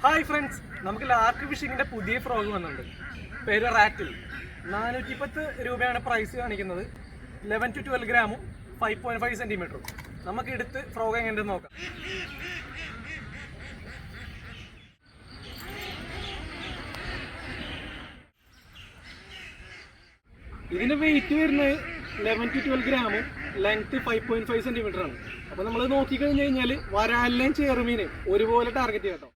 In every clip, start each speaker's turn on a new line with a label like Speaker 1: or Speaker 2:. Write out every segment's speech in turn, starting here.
Speaker 1: Hi friends, നമുക്ക് Lark ഫിഷിങ്ങിൻ്റെ പുതിയ frog വന്നിട്ടുണ്ട്. പേര് റാറ്റിൽ. 410 രൂപയാണ് പ്രൈസ് കാണിക്കുന്നത്. 11 to 12 ഗ്രാമും 5.5 സെൻറ്റിമീറ്ററും. നമുക്ക് എടുത്ത് ഫ്രോഗ് എങ്ങനെയുണ്ടെന്ന് നോക്കാം. ഇതിൻ്റെ വെയിറ്റ് വരുന്നത് 11 to 12 ഗ്രാമും ലെങ്ത് 5.5 സെൻറ്റിമീറ്ററാണ്. അപ്പോൾ നമ്മൾ നോക്കിക്കഴിഞ്ഞ് കഴിഞ്ഞാൽ വരാലിനെയും ചെറുമീനെ ഒരുപോലെ ടാർഗറ്റ് ചെയ്യാം കേട്ടോ.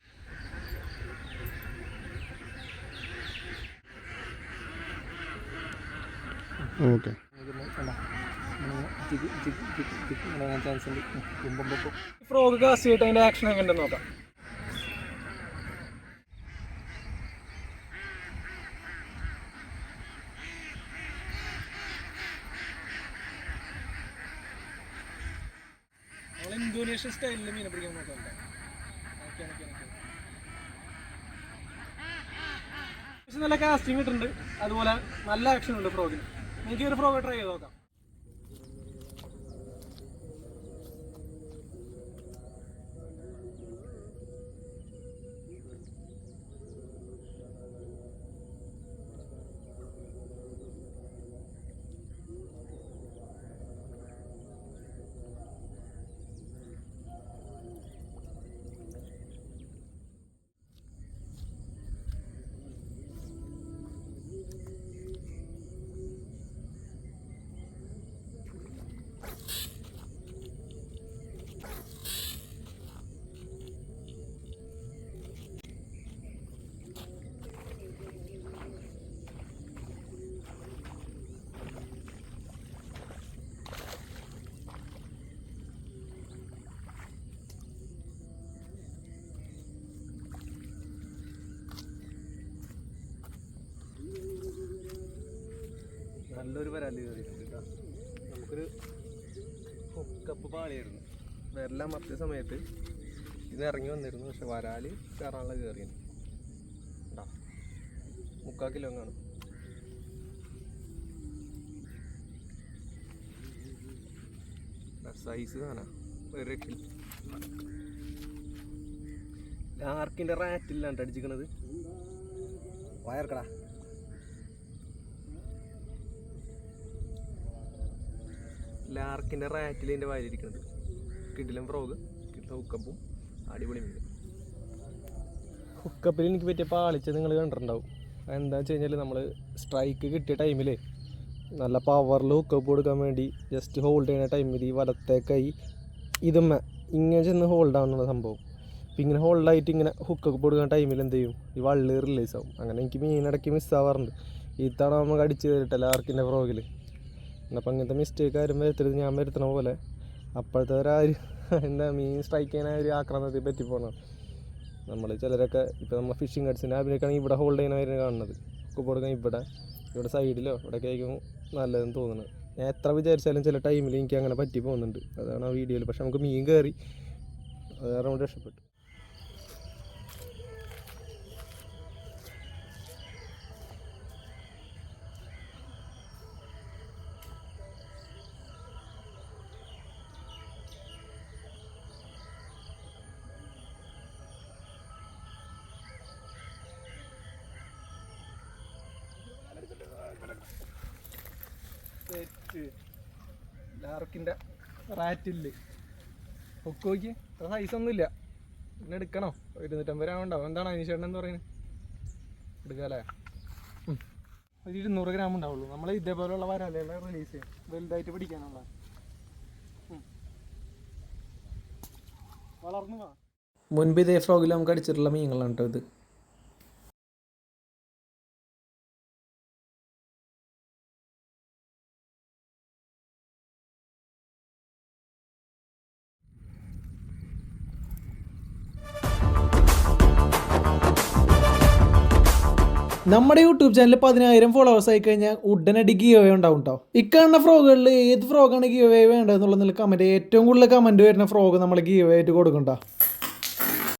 Speaker 1: ഫ്രോഗ് കാസ്റ്റ് ചെയ്തിട്ട് അതിൻ്റെ ആക്ഷൻ എങ്ങനെയുണ്ടെന്ന് നോക്കാം. നമ്മൾ ഇന്തോനേഷ്യൻ സ്റ്റൈലിൽ മീനെ പിടിക്കാൻ നോക്കാം. നല്ല കാസ്റ്റിംഗ് ഇട്ടുണ്ട്, അതുപോലെ നല്ല ആക്ഷൻ ഉണ്ട് ഫ്രോഗിന്. എനിക്ക് ഒരു ഫ്രോഗ് ട്രൈ ചെയ്ത് നോക്കാം. നല്ലൊരു വരാല് കയറിയിട്ടുണ്ട്. നമുക്കൊരു കപ്പ് പാളിയായിരുന്നു. വെള്ളം മറിച്ച സമയത്ത് ഇത് ഇറങ്ങി വന്നിരുന്നു, പക്ഷെ വരാല് കയറാനുള്ള കയറിയാണ്. ഉണ്ടാ 3/4 കിലോ കാണും. സൈസ് കാണാം. ഒരു ലാർക്കിൻ്റെ റാറ്റിലാണ് അടിച്ചിക്കണത്. വയർക്കടാ. ലാർക്കിൻ്റെ റാറ്റിൽ എൻ്റെ വായിലിരിക്കുന്നത്. കിടിലൻ ഫ്രോഗ്, കിട്ടുന്ന ഹുക്കപ്പും അടിപൊളി മീൻ. ഹുക്കപ്പിൽ എനിക്ക് പറ്റിയ പാളിച്ച നിങ്ങൾ കണ്ടിട്ടുണ്ടാവും. എന്താ വെച്ച് കഴിഞ്ഞാൽ നമ്മൾ സ്ട്രൈക്ക് കിട്ടിയ ടൈമിൽ നല്ല പവറിൽ ഹുക്കപ്പ് കൊടുക്കാൻ വേണ്ടി ജസ്റ്റ് ഹോൾഡ് ചെയ്യുന്ന ടൈമിൽ ഈ വലത്തെ കൈ ഇതുമ്മ ഇങ്ങനെ ചെന്ന് ഹോൾഡ് ആവുന്ന സംഭവം. അപ്പം ഇങ്ങനെ ഹോൾഡായിട്ട് ഇങ്ങനെ ഹുക്കപ്പ് കൊടുക്കുന്ന ടൈമിൽ എന്ത് ചെയ്യും, ഈ വള്ളി റിലീസ് ആവും. അങ്ങനെ എനിക്ക് മീനിടയ്ക്ക് മിസ്സാവാറുണ്ട്. ഈ തവണ നമുക്ക് അടിച്ച് കയറിയിട്ട ലാർക്കിൻ്റെ ഫ്രോഗിൽ. അപ്പം അങ്ങനത്തെ മിസ്റ്റേക്ക് ആരും വരുത്തരുത്, ഞാൻ വരുത്തണ പോലെ. അപ്പോഴത്തെ എന്താ മീൻ സ്ട്രൈക്ക് ചെയ്യാൻ ഒരു ആക്രമണത്തിൽ പറ്റിപ്പോണം. നമ്മൾ ചിലരൊക്കെ ഇപ്പോൾ നമ്മൾ ഫിഷിംഗ് കട്ട്സിൻ്റെ അഭിനയിക്കുകയാണെങ്കിൽ ഇവിടെ ഹോൾഡ് ചെയ്യാനായിരുന്നു കാണുന്നത്. ഉപ്പ് കൊടുക്കാൻ ഇവിടെ സൈഡിലോ ഇവിടെയൊക്കെ ആയിരിക്കും നല്ലതെന്ന് തോന്നുന്നത്. ഞാൻ എത്ര വിചാരിച്ചാലും ചില ടൈമിൽ എനിക്ക് അങ്ങനെ പറ്റി പോകുന്നുണ്ട്. അതാണ് ആ വീഡിയോയിൽ. പക്ഷെ നമുക്ക് മീൻ കയറി, അത് കാരണം രക്ഷപ്പെട്ടു. ലാർക്കിൻ്റെ റാറ്റില് ഹുക്ക് നോക്കി അത്ര സൈസൊന്നുമില്ല. പിന്നെ എടുക്കണോ? 250 ഗ്രാം ഉണ്ടാവും. എന്താണ് അനീഷേട്ടൻ എന്ന് പറയുന്നത്? എടുക്കാമല്ലേ? ഒരു 200 ഗ്രാം ഉണ്ടാവുള്ളൂ. നമ്മൾ ഇതേപോലെയുള്ള വരാലുകളെ റിലീസ് ചെയ്യും, വലുതായിട്ട് പിടിക്കാനുള്ള. വളർന്നു വാ. മുൻപ് ഇതേ ഫ്രോഗിൽ നമുക്ക് അടിച്ചിട്ടുള്ള മീനുകളാണ് കേട്ടോ ഇത്. നമ്മുടെ യൂട്യൂബ് ചാനൽ 10,000 ഫോളോവേഴ്സ് ആയി കഴിഞ്ഞാൽ ഉടനടി ഗിവ് അവേ ഉണ്ടാവും കേട്ടോ. ഇക്കാണുന്ന ഫ്രോഗുകളിൽ ഏത് ഫ്രോഗാണ് ഗിവ് അവേ വേണ്ടതെന്നുള്ളത് കമൻറ്റ്. ഏറ്റവും കൂടുതൽ കമൻറ്റ് വരുന്ന ഫ്രോഗ് നമ്മൾ ഗിവ് അവേ ആയിട്ട് കൊടുക്കണ്ട.